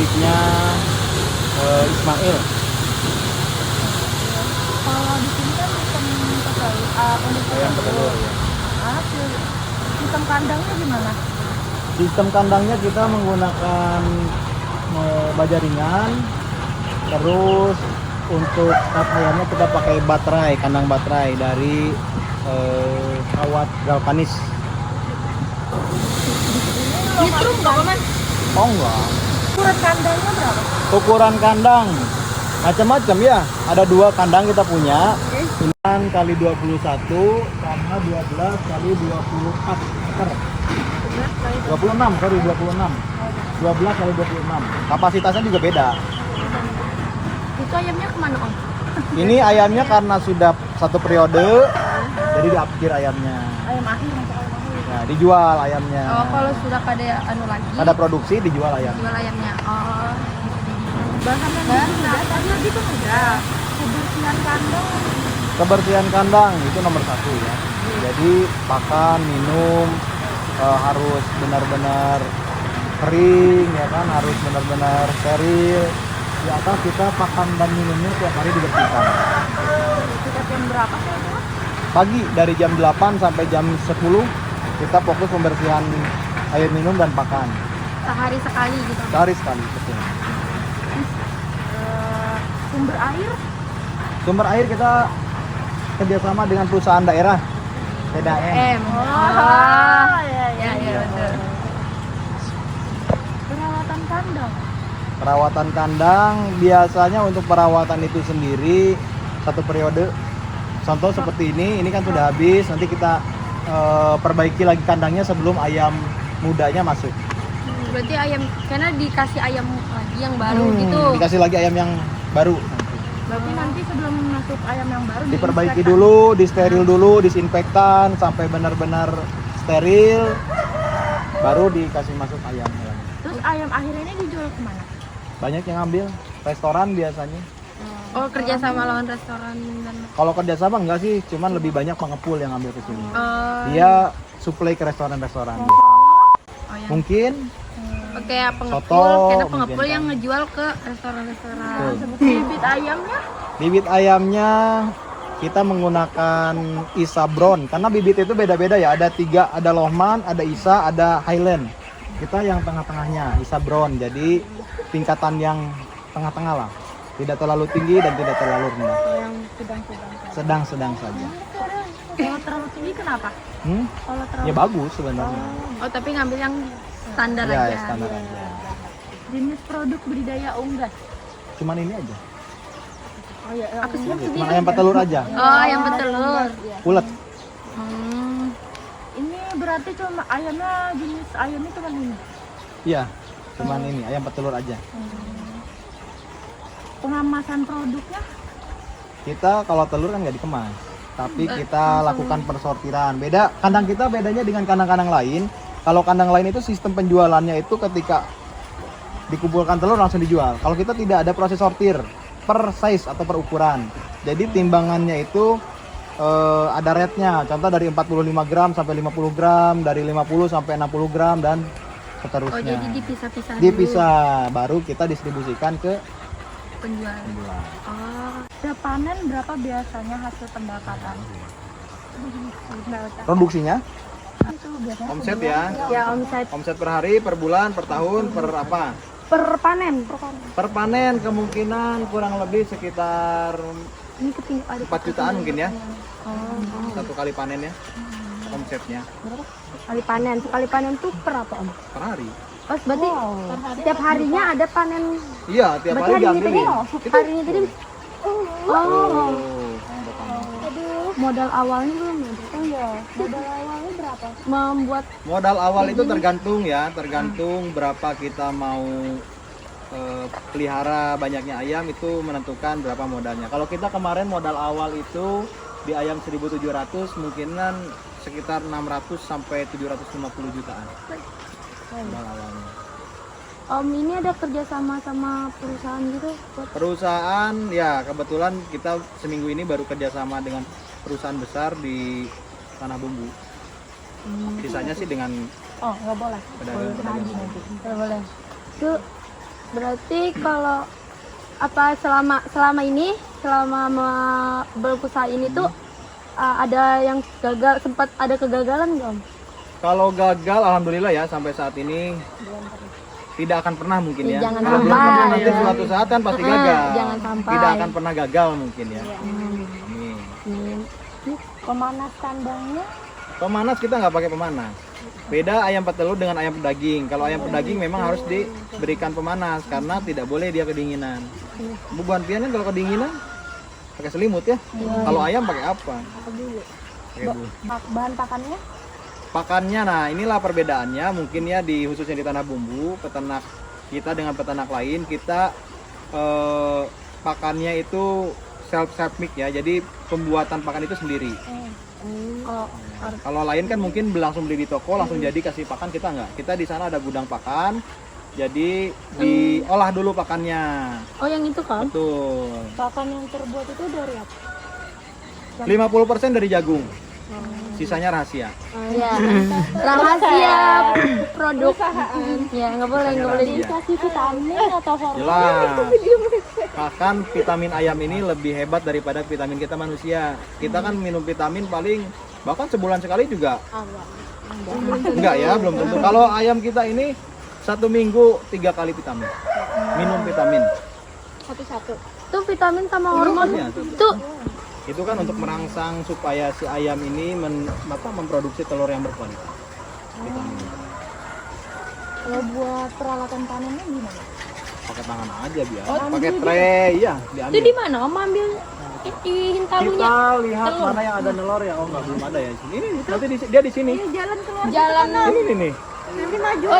miliknya Ismail. Kalau di sini kan sistem Ayam petelur ya. Sistem kandangnya gimana? Sistem kandangnya kita menggunakan baja ringan, terus untuk kap ayamnya kita pakai baterai, kandang baterai dari kawat galvanis. Nyetrum nggak Paman? Oh enggak. Ukuran kandangnya berapa? Ukuran kandang macam-macam ya. Ada 2 kandang kita punya. 9 kali 21 sama 12 kali 24 meter. 26 sorry 26. 12 kali 26. Kapasitasnya juga beda. Itu ayamnya kemana Om? Ini ayamnya karena sudah 1 periode, jadi diakhir ayamnya. Ayam akhir masuk ayam akhir. Nah, dijual ayamnya. Oh, kalau sudah pada anu lagi. Ada produksi dijual ayam. Jual ayamnya. Oh. Bahannya gitu enggak. Kebersihan kandang. Kebersihan kandang itu nomor 1 ya. Jadi pakan, minum harus benar-benar kering ya kan, harus benar-benar steril. Di atas kita pakan dan minumnya tiap hari dibersihkan. Kita jam berapa sih itu? Pagi dari jam 8 sampai jam 10 kita fokus pembersihan air minum dan pakan. Sehari sekali gitu. Sehari sekali, betul. Sumber air? Sumber air kita kerjasama dengan perusahaan daerah PDAM. Ya betul. Perawatan kandang. Perawatan kandang biasanya untuk perawatan itu sendiri 1 periode. Contoh seperti ini kan sudah habis, nanti kita perbaiki lagi kandangnya sebelum ayam mudanya masuk. Berarti ayam karena dikasih ayam lagi yang baru gitu. Dikasih lagi ayam yang baru. Berarti nanti sebelum masuk ayam yang baru Diperbaiki dulu, disteril dulu, disinfektan sampai benar-benar steril, baru dikasih masuk ayam. Terus ayam akhirnya ini dijual kemana? Banyak yang ambil, restoran biasanya. Oh, kerja sama lawan restoran dan Kalau kerjasama enggak sih, cuman lebih banyak pengepul yang ambil ke sini. oh, Dia supply ke restoran-restoran. ya. Mungkin Oke, pengepul, Soto, karena pengepul mungkin yang kan. ngejual ke restoran-restoran. Betul. Bibit ayamnya? bibit ayamnya kita menggunakan Isa Brown karena bibit itu beda-beda ya. Ada 3, ada Lohman, ada Isa, ada Highland. Kita yang tengah-tengahnya Isa Brown. Jadi tingkatan yang tengah-tengah lah. Tidak terlalu tinggi dan tidak terlalu rendah. Yang sedang-sedang. Sedang-sedang saja. Kalau terlalu tinggi kenapa? Kalau terlalu Ya bagus sebenarnya. Oh, tapi ngambil yang standar Ya, aja. standar aja. Jenis produk budidaya unggas. Cuman ini aja. Oh iya, apa sih? Cuman ayam petelur aja. Oh, yang petelur. Ulet. Ini berarti cuma ayamnya jenis ayamnya cuma ini. Iya. Cuman ini ayam petelur aja. Pengemasan produknya? Kita kalau telur kan nggak dikemas, tapi kita lakukan persortiran. Beda kandang kita bedanya dengan kandang-kandang lain. Kalau kandang lain itu sistem penjualannya itu ketika dikumpulkan telur langsung dijual. Kalau kita tidak, ada proses sortir per size atau per ukuran. Jadi timbangannya itu ada rate-nya. Contoh dari 45 gram sampai 50 gram, dari 50 sampai 60 gram dan seterusnya. Oh, jadi dipisah-pisah dulu. Dipisah, baru kita distribusikan ke Penjual. penjual. Oh. Setiap panen berapa biasanya hasil pendapatan? Produksinya Itu biasanya omset ya. ya omset Omset per hari, per bulan, per tahun, per apa? per panen. Per panen kemungkinan kurang lebih sekitar Ini ada 4 jutaan mungkin ya. Oh. Satu kali panen ya. Omsetnya Berapa? Sekali panen tuh per apa Om? per hari. Oh, berarti setiap harinya ada panen. Iya, tiap Berarti hari harinya diambilin. tadi harinya tadi. Oh. Betul. Aduh, modal awalnya belum ada. Iya. Modal awalnya berapa? Membuat Modal awal itu tergantung ya, tergantung berapa kita mau pelihara banyaknya ayam itu menentukan berapa modalnya. Kalau kita kemarin modal awal itu di ayam 1.700 mungkinan sekitar 600 sampai 750 jutaan. Modal awalnya. Om ini ada kerjasama sama perusahaan gitu buat Perusahaan ya kebetulan kita seminggu ini baru kerjasama dengan perusahaan besar di Tanah Bumbu. Sisanya sih dengan oh nggak boleh pedagang-pedagang. nggak boleh itu Berarti kalau selama ini berusaha ini tuh ada yang gagal, sempat ada kegagalan nggak Om? Kalau gagal, alhamdulillah ya sampai saat ini tidak akan pernah mungkin ya. Jangan Kalau belum sampai. pernah nanti suatu saat kan pasti gagal. Jangan sampai. Tidak akan pernah gagal mungkin ya. Amin. Pemanas kandangnya? Pemanas kita nggak pakai pemanas. Beda ayam petelur dengan ayam pedaging. Kalau ayam pedaging memang harus diberikan pemanas karena tidak boleh dia kedinginan. Bu Bantian kan kalau kedinginan pakai selimut ya. Kalau ayam pakai apa? Pakai bulu. Bahan pakannya? Pakannya, nah inilah perbedaannya mungkin ya khususnya di tanah bumbu peternak kita dengan peternak lain kita pakannya itu self mix ya, jadi pembuatan pakan itu sendiri. Kalau lain kan mungkin langsung beli di toko langsung jadi kasih pakan, kita enggak. Kita di sana ada gudang pakan, jadi diolah dulu pakannya. Oh yang itu kan? Betul. Pakan yang terbuat itu dari apa? 50% dari jagung. Sisanya rahasia. Iya. Rahasia produk. Ya nggak boleh dikasih vitamin atau hormon. Jelas. Bahkan vitamin ayam ini lebih hebat daripada vitamin kita manusia. Kita kan minum vitamin paling bahkan sebulan sekali juga. Enggak ya, belum tentu. Kalau ayam kita ini 1 minggu 3 kali vitamin. Minum vitamin. Satu-satu. Itu vitamin sama hormon. Iya, itu kan untuk merangsang supaya si ayam ini memproduksi telur yang berkualitas. Vitamin. Kalau buat peralatan panennya gimana? Pakai tangan aja biar. Pakai tray ya, diambil. Itu di mana Om ambil hintalunya? Kita lihat mana yang ada nelor ya. Oh, belum ada ya di sini. Ini nanti dia di sini. Jalan keluar. Jalan. Ini nih. Nanti maju. Oh,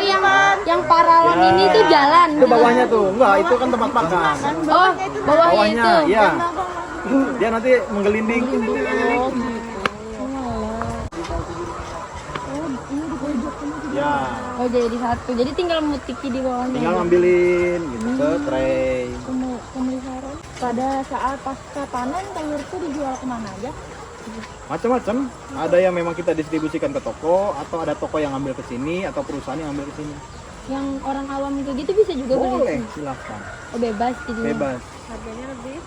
yang paralon ini tuh jalan. Itu bawahnya tuh. Enggak, itu kan tempat makan. Oh, bawahnya itu. Iya. Dia nanti menggelinding. Ya. Oh, jadi satu. Jadi tinggal mutiki di bawahnya. Tinggal ngambilin gitu ke tray. Pemeliharaan. Pada saat pasca panen telur itu dijual kemana aja? Macam-macam. Ada yang memang kita distribusikan ke toko, atau ada toko yang ngambil ke sini, atau perusahaan yang ngambil ke sini. Yang orang awam kayak gitu bisa juga Boleh, beli? silakan. Oh, bebas jadi. Bebas. Harganya lebih?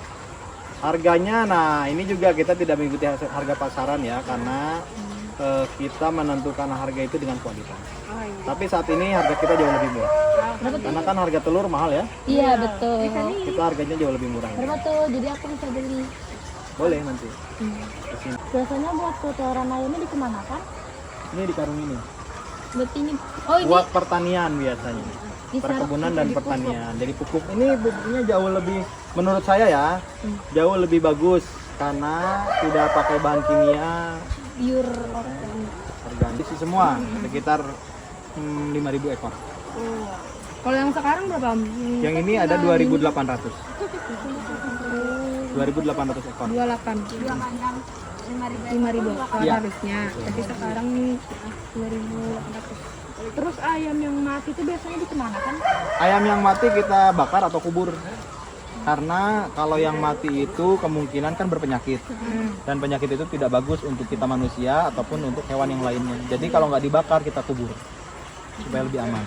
Harganya, nah ini juga kita tidak mengikuti harga pasaran ya, karena kita menentukan harga itu dengan kualitas. Oh, iya. Tapi saat ini harga kita jauh lebih murah. Karena kan harga telur mahal ya. Iya, betul. Kita harganya jauh lebih murah. Berapa tuh? Jadi aku bisa beli. Boleh nanti. Kesini. Biasanya buat kotoran ayamnya dikemanakan? Ini di karung ini. Berarti ini. Oh, ini Buat pertanian biasanya. Perkebunan dan pertanian. Jadi pupuk ini pupuknya jauh lebih, menurut saya ya, jauh lebih bagus karena tidak pakai bahan kimia. pure Organik sih semua, sekitar 5.000 ekor. Kalau yang sekarang berapa? Yang ini ada 2.800. 2.800 ekor. 28. 5.000 ekor Iya. harusnya. Tapi sekarang 2.800. Terus ayam yang mati itu biasanya dikemanakan? Ayam yang mati kita bakar atau kubur. Karena kalau yang mati itu kemungkinan kan berpenyakit. Dan penyakit itu tidak bagus untuk kita manusia ataupun untuk hewan yang lainnya. Jadi kalau nggak dibakar kita kubur supaya lebih aman.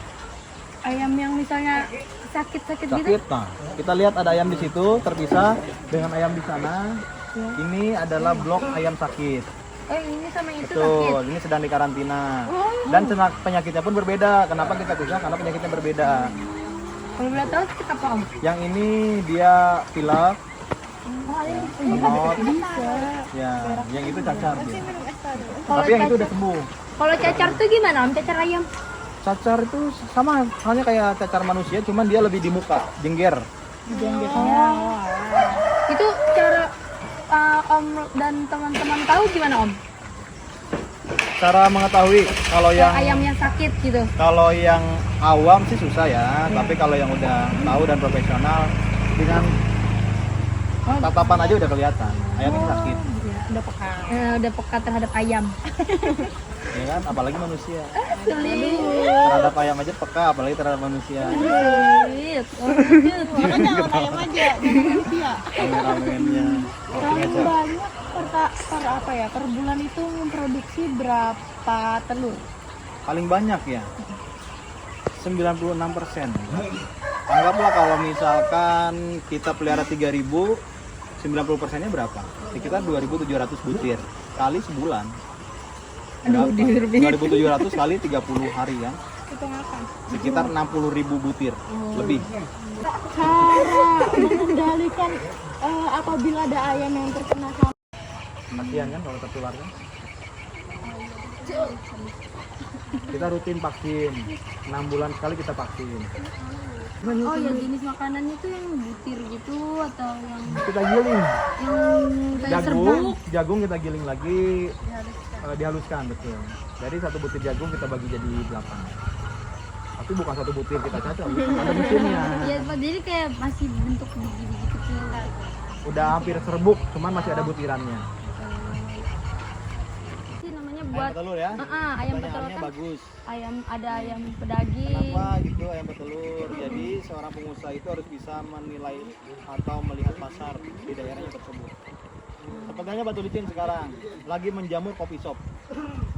Ayam yang misalnya sakit-sakit gitu? Sakit, nah kita lihat ada ayam di situ terpisah dengan ayam di sana. Ini adalah blok ayam sakit. Oh, ini sama yang itu sakit? Betul, ini sedang dikarantina. Dan penyakitnya pun berbeda. Kenapa kita pisah? Karena penyakitnya berbeda. Kalau boleh tahu sakit apa Om? Yang ini dia pilek, Bisa. ya, yang itu cacar dia. Kalau Tapi yang itu udah sembuh. Kalau cacar tuh gimana Om? Cacar ayam? Cacar itu sama halnya kayak cacar manusia, cuman dia lebih di muka, jengger. Itu cara Om dan teman-teman tahu gimana Om? Cara mengetahui kalau yang Ayam yang sakit gitu. kalau yang awam sih susah ya, tapi kalau yang udah tahu dan profesional dengan tatapan aja udah kelihatan ayam ini sakit, Udah peka terhadap ayam. ya kan? Apalagi manusia. Sulit. Terhadap ayam aja peka, apalagi terhadap manusia. Sulit. Makanya orang ayam aja, jangan manusia. Rame-ramenya. Berapa banyak per bulan itu memproduksi berapa telur? Paling banyak ya. 96%. Anggaplah kalau misalkan kita pelihara 3.000, 90%-nya berapa? Sekitar 2.700 butir kali sebulan. Berapa? 2.700 kali 30 hari kan? Itu makan. Sekitar 60.000 butir lebih. Cara mengendalikan apabila ada ayam yang terkena hama. Kasihan kan kalau tertular kan? Kita rutin vaksin, 6 bulan sekali kita vaksin. Oh, yang jenis makanannya tuh yang butir gitu atau yang Kita giling, kayak serbuk? jagung kita giling lagi, dihaluskan betul. Jadi satu butir jagung kita bagi jadi 8. Tapi bukan satu butir kita cacah, ada mesinnya. Ya, jadi kayak masih bentuk biji-biji kecil. Udah hampir serbuk, cuman masih ada butirannya. Sih namanya buat Petelur ya? ayam petelur Pertanyaannya kan bagus. ada ayam pedaging. Kenapa gitu ayam petelur? Jadi seorang pengusaha itu harus bisa menilai atau melihat pasar di daerahnya tersebut. Sepertinya Batu Licin sekarang lagi menjamur kopi shop.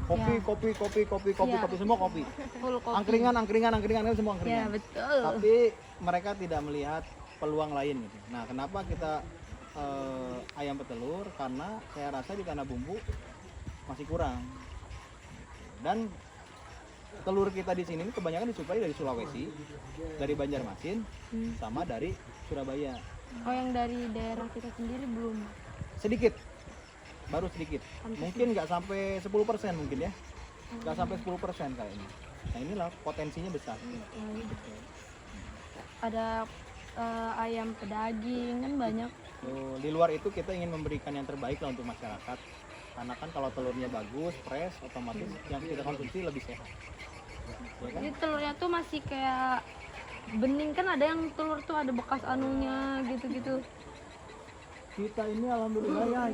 Kopi, Ya. semua kopi. Full kopi. Angkringan semua Ya, angkringan. betul. Tapi mereka tidak melihat peluang lain gitu. Nah, kenapa kita ayam petelur? Karena saya rasa di tanah bumbu masih kurang. Dan telur kita di sini kebanyakan disuplai dari Sulawesi, dari Banjarmasin, sama dari Surabaya. Oh, yang dari daerah kita sendiri belum. Sedikit, baru sedikit. Mungkin nggak sampai 10% mungkin ya, nggak sampai 10% kayaknya. Nah inilah potensinya besar. Ada ayam pedaging kan banyak. Tuh, di luar itu kita ingin memberikan yang terbaik lah untuk masyarakat. Karena kan kalau telurnya bagus, fresh, otomatis yang kita konsumsi lebih sehat. Ya kan? Jadi telurnya tuh masih kayak bening kan, ada yang telur tuh ada bekas anunya gitu-gitu. Kita ini alhamdulillah ya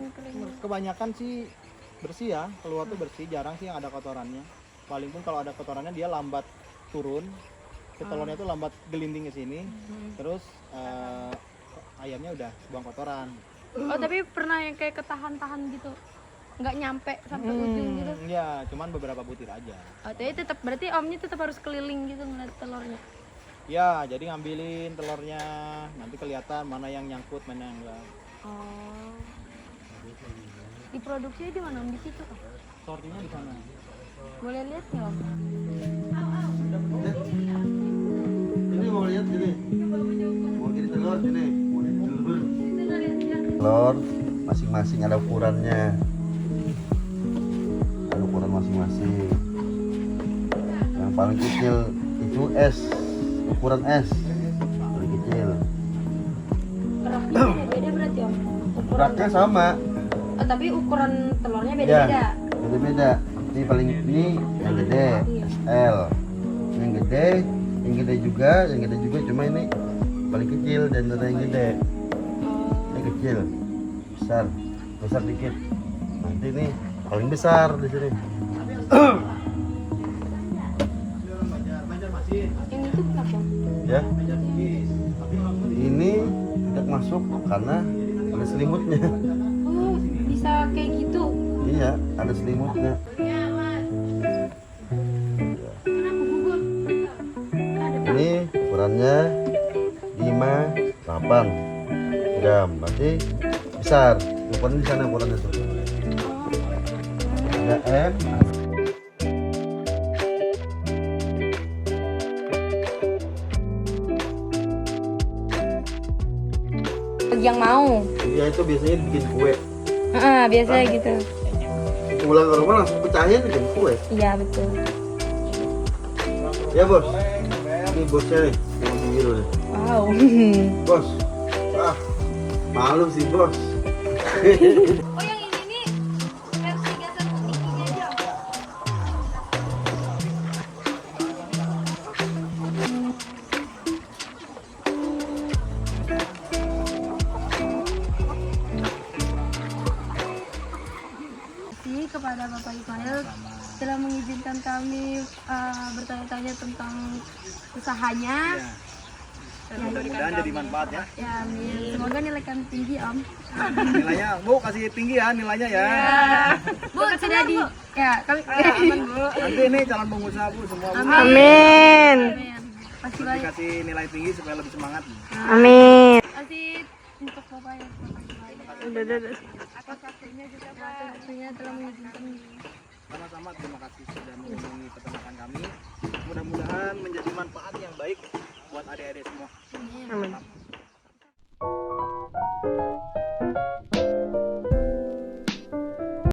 kebanyakan sih bersih ya, keluar tuh bersih, jarang sih yang ada kotorannya. Paling pun kalau ada kotorannya dia lambat turun, si telurnya tuh lambat gelinding ke sini, terus ayamnya udah buang kotoran. Oh, tapi pernah yang kayak ketahan-tahan gitu, nggak nyampe sampai ujung gitu. Ya, cuman beberapa butir aja. Oh, tapi tetap berarti omnya tetap harus keliling gitu ngeliat telurnya. Ya, jadi ngambilin telurnya, nanti kelihatan mana yang nyangkut, mana yang enggak. Oh. Diproduksi di mana Om? Di situ Om? Sortinya di sana. Boleh lihat nggak Om? Ini mau lihat sini. Mau jadi telur sini. Mau jadi telur. Telur masing-masing ada ukurannya. Ada ukuran masing-masing. Yang paling kecil itu S, ukuran S. Paling kecil. Beratnya beda berarti Om? Beratnya sama. Oh, tapi ukuran telurnya Ya, beda-beda. beda-beda. Ini paling ini yang gede, SL. Yang gede juga, cuma ini paling kecil dan ada yang gede. Ini kecil, besar dikit. Nanti ini paling besar di sini. Yang itu kenapa? Ya, ini tidak masuk karena ada selimutnya. Oh, bisa kayak gitu. Iya, ada selimutnya. Ini ukurannya 5, 8 gram, berarti besar. Ukuran di sana ukurannya tuh. Ada M. Bagi yang mau. Iya, itu biasanya bikin kue. Biasanya gitu. Pulang ke rumah langsung pecahin bikin kue. Iya, betul. Ya bos, ini bosnya nih, yang biru nih. Wow. Bos, ah malu sih bos. Oh, yang ini nih versi gasan tingginya aja. Terima kasih kepada Bapak Ismail telah mengizinkan kami bertanya-tanya tentang usahanya. Mudah-mudahan jadi manfaat ya. Ya, amin. Semoga nilai kami tinggi, Om. Nilainya, Bu kasih tinggi ya nilainya ya. Bu, sudah di... Ya, kami... Aman, Bu. Nanti ini calon pengusaha Bu semua. Bu. Amin. Kasih Terus banyak. dikasih nilai tinggi supaya lebih semangat. Amin. Kasih untuk bapak ya. Udah. Atas waktunya juga Pak. Waktunya telah mengizinkan. Sama-sama, terima kasih sudah mengunjungi peternakan kami. Mudah-mudahan menjadi manfaat yang baik buat adik-adik semua. Amin.